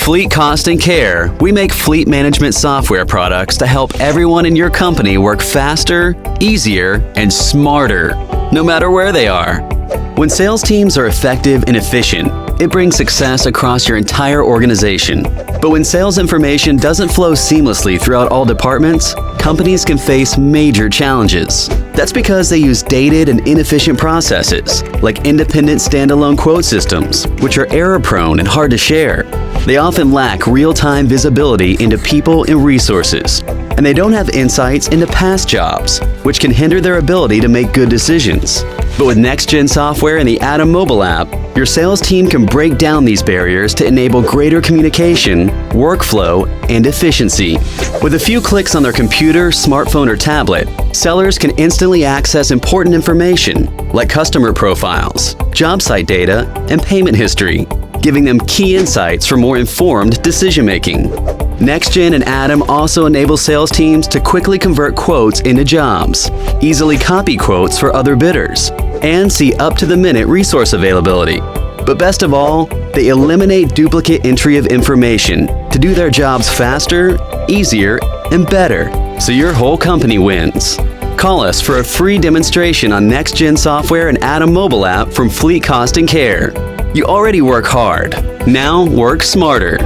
Fleet Cost and Care, we make fleet management software products to help everyone in your company work faster, easier, and smarter, no matter where they are. When sales teams are effective and efficient, it brings success across your entire organization. But when sales information doesn't flow seamlessly throughout all departments, companies can face major challenges. That's because they use dated and inefficient processes, like independent standalone quote systems, which are error-prone and hard to share. They often lack real-time visibility into people and resources, and they don't have insights into past jobs, which can hinder their ability to make good decisions. But with next-gen software and the Atom mobile app, your sales team can break down these barriers to enable greater communication, workflow, and efficiency. With a few clicks on their computer, smartphone, or tablet, sellers can instantly access important information like customer profiles, job site data, and payment history, giving them key insights for more informed decision-making. NextGen and Atom also enable sales teams to quickly convert quotes into jobs, easily copy quotes for other bidders, and see up-to-the-minute resource availability. But best of all, they eliminate duplicate entry of information to do their jobs faster, easier, and better, so your whole company wins. Call us for a free demonstration on NextGen software and Atom mobile app from Fleet Cost and Care. You already work hard. Now work smarter.